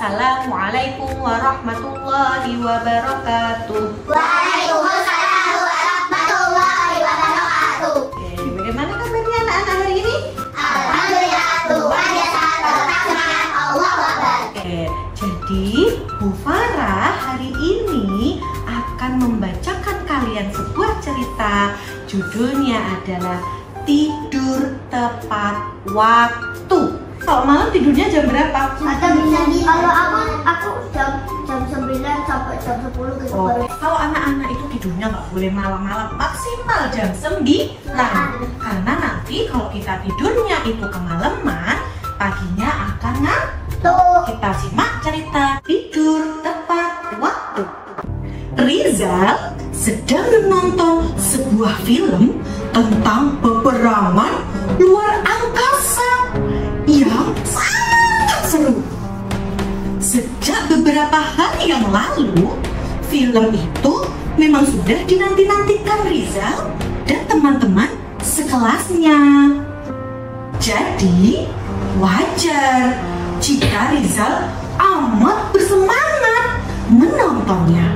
Assalamualaikum warahmatullahi wabarakatuh. Waalaikumsalam warahmatullahi wabarakatuh. Oke, bagaimana kabarnya anak-anak hari ini? Alhamdulillah, luar biasa, tetap semangat, Allahu Akbar. Oke, jadi Bu Farah hari ini akan membacakan kalian sebuah cerita. Judulnya adalah Tidur Tepat Waktu. Kalau malam tidurnya jam berapa? Kalau aku jam 9 sampai jam 10 gitu. Kalau anak-anak itu tidurnya nggak boleh malam-malam, maksimal jam 9. Karena nanti kalau kita tidurnya itu kemalaman, paginya akan ngantuk. Kita simak cerita Tidur Tepat Waktu. Rizal sedang menonton sebuah film tentang peperangan luar angkasa yang sangat seru. Sejak beberapa hari yang lalu, film itu memang sudah dinanti-nantikan Rizal dan teman-teman sekelasnya. Jadi, wajar jika Rizal amat bersemangat menontonnya.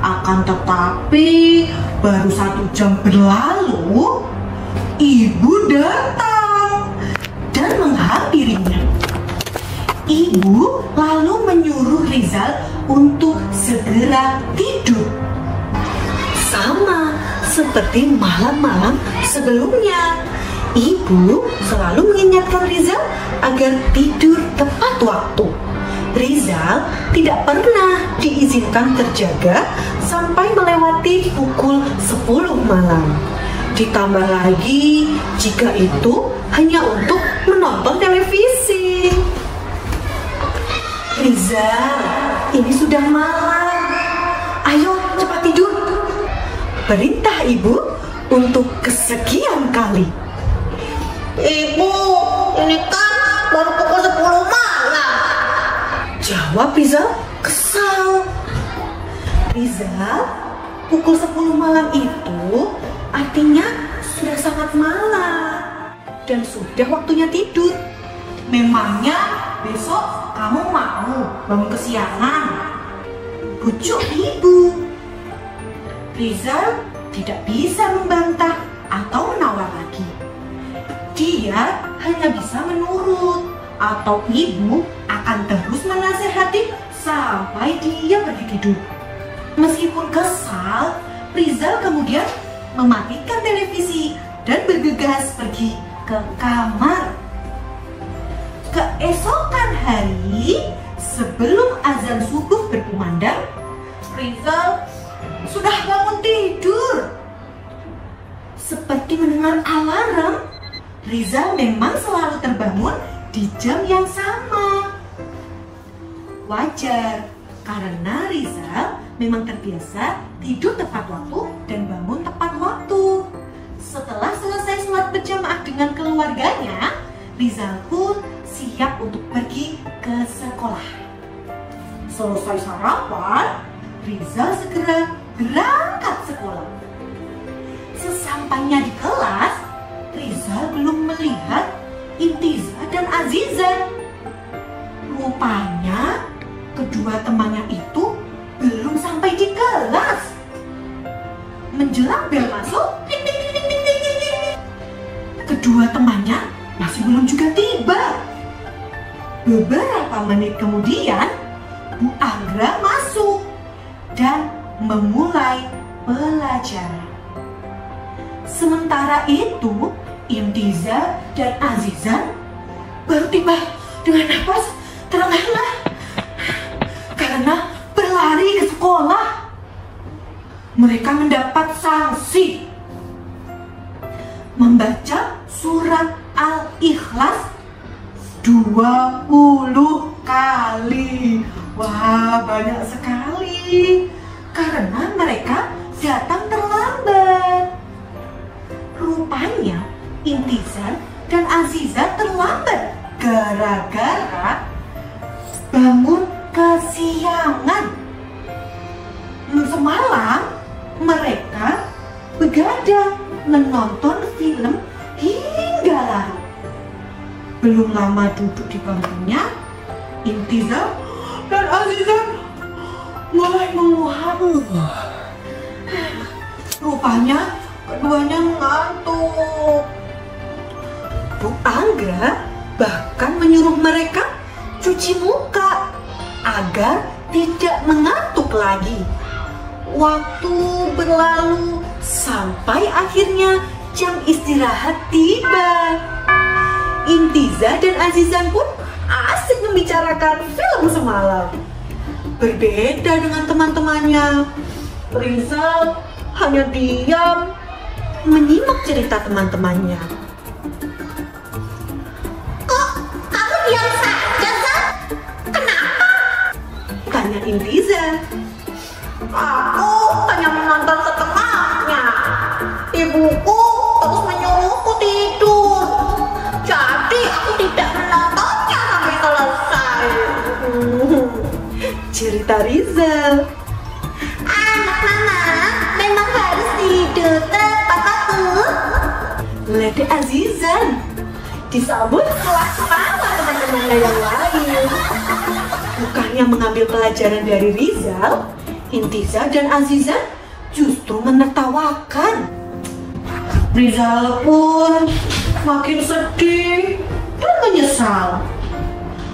Akan tetapi, baru 1 jam berlalu, ibu datang dan menghampirinya. Ibu lalu menyuruh Rizal untuk segera tidur. Sama seperti malam-malam sebelumnya, ibu selalu mengingatkan Rizal agar tidur tepat waktu. Rizal tidak pernah diizinkan terjaga sampai melewati pukul 10 malam. Ditambah lagi jika itu hanya untuk menonton televisi. Rizal, ini sudah malam. Ayo cepat tidur. Perintah ibu untuk kesekian kali. Ibu, ini kan baru pukul 10 malam. Jawab Rizal kesal. Rizal, pukul 10 malam itu artinya sudah sangat malam dan sudah waktunya tidur. Memangnya besok kamu mau bangun kesiangan? Bujuk ibu. Rizal tidak bisa membantah atau menawar lagi. Dia hanya bisa menurut, atau ibu akan terus menasehati sampai dia pergi tidur. Meskipun kesal, Rizal kemudian mematikan televisi dan bergegas pergi ke kamar. Keesokan hari, sebelum azan subuh berkumandang, Rizal sudah bangun tidur. Seperti mendengar alarm, Rizal memang selalu terbangun di jam yang sama. Wajar, karena Rizal memang terbiasa tidur tepat waktu dan bangun tepat waktu. Setelah selesai sholat berjamaah dengan keluarganya, Rizal pun siap untuk pergi ke sekolah. Selesai sarapan, Rizal segera berangkat sekolah. Sesampainya di kelas, Rizal belum melihat Intiza dan Aziza. Rupanya kedua temannya itu belum sampai di kelas. Menjelang bel masuk, ding, ding, ding, ding, ding, ding, ding, kedua temannya masih belum juga tiba. Beberapa menit kemudian, Bu Anggra masuk dan memulai pelajaran. Sementara itu, Intiza dan Aziza baru tiba dengan napas terengah-engah karena berlari ke sekolah. Mereka mendapat sanksi membaca surat Al-Ikhlas 20 kali. Wah, banyak sekali karena mereka datang terlambat. Rupanya Intizar dan Aziza terlambat gara-gara bangun kesiangan. Semalam mereka begadang menonton film hingga larut. Belum lama duduk di bangkunya, Intiza dan Azizan mulai menguap. Rupanya keduanya ngantuk. Bu Anggra bahkan menyuruh mereka cuci muka agar tidak mengantuk lagi. Waktu berlalu sampai akhirnya jam istirahat tiba. Intiza dan Azizan pun asik membicarakan film semalam. Berbeda dengan teman-temannya, Rizal hanya diam menyimak cerita teman-temannya. Kok kamu diam saja, Zan? Kenapa? Tanya Intiza. Aku hanya menonton setengahnya. Ibuku terus menyuruhku tidur. Jadi aku tidak menontonnya sampai selesai. Cerita Rizal. Anak mama memang harus tidur tepat waktu. Meledek Azizan. Disambut ketawa teman-temannya yang lain. Bukannya mengambil pelajaran dari Rizal, Intiza dan Azizan justru menertawakan. Rizal pun makin sedih dan menyesal.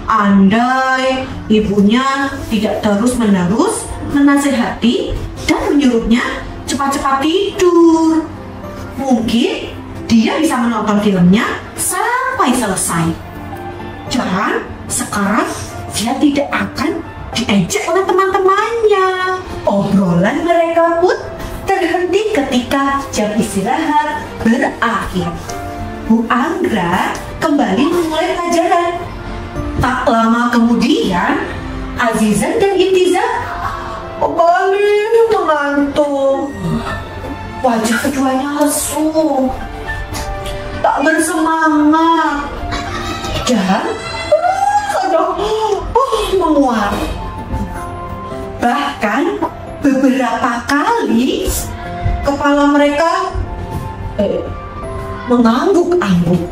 Andai ibunya tidak terus-menerus menasehati dan menyuruhnya cepat-cepat tidur, mungkin dia bisa menonton filmnya sampai selesai. Dan sekarang dia tidak akan diejek oleh teman-temannya. Obrolan mereka pun terhenti ketika jam istirahat berakhir. Bu Anggra kembali memulai pelajaran. Tak lama kemudian, Azizan dan Intiza kembali mengantuk. Wajah keduanya lesu, tak bersemangat, dan menguap. Bahkan beberapa kali kepala mereka mengangguk-angguk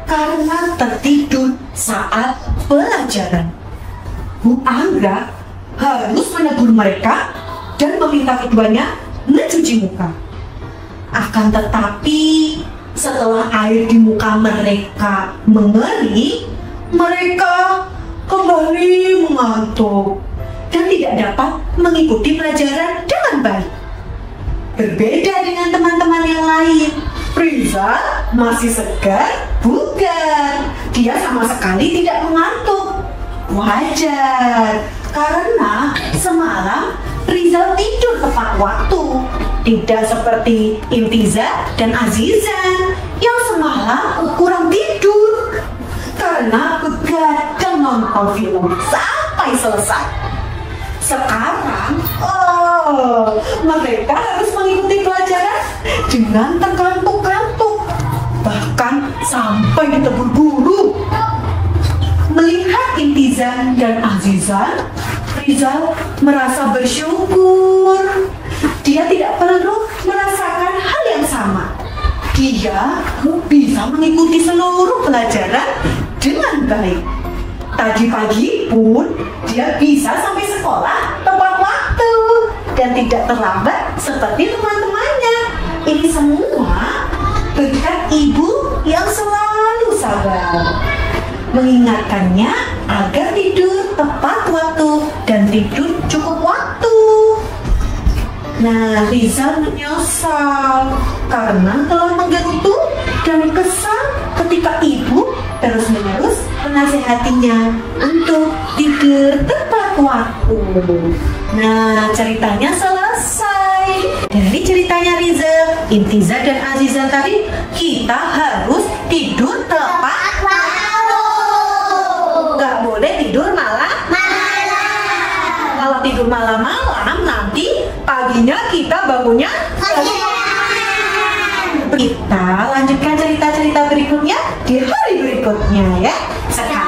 karena tertidur saat pelajaran. Bu Anggra harus menegur mereka dan meminta keduanya mencuci muka. Akan tetapi setelah air di muka mereka mengering, mereka kembali mengantuk dan tidak dapat mengikuti pelajaran dengan baik. Berbeda dengan teman-teman yang lain, Rizal masih segar bugar. Dia sama sekali tidak mengantuk. Wajar, karena semalam Rizal tidur tepat waktu. Tidak seperti Intiza dan Azizan yang semalam kurang tidur karena begadang nonton film sampai selesai. Sekarang, mereka harus mengikuti pelajaran dengan terkantuk-kantuk, bahkan sampai ditegur guru. Melihat Intizan dan Azizan, Rizal merasa bersyukur. Dia tidak perlu merasakan hal yang sama. Dia bisa mengikuti seluruh pelajaran dengan baik. Tadi pagi pun dia bisa sampai sekolah tepat waktu dan tidak terlambat seperti teman-temannya. Ini semua berkat ibu yang selalu sabar, mengingatkannya agar tidur tepat waktu dan tidur cukup waktu. Nah, Rizal menyesal karena telah menggerutu dan kesal ketika ibu terus-menerus menasihatinya untuk tidur tepat waktu. Nah, ceritanya selesai. Dari ceritanya Rizal, Intiza dan Azizan tadi, kita harus tidur tepat waktu. Gak boleh tidur malam-malam. Kalau tidur malam-malam nanti paginya kita bangunnya kita lanjutkan cerita-cerita berikutnya di hari berikutnya ya. Sekarang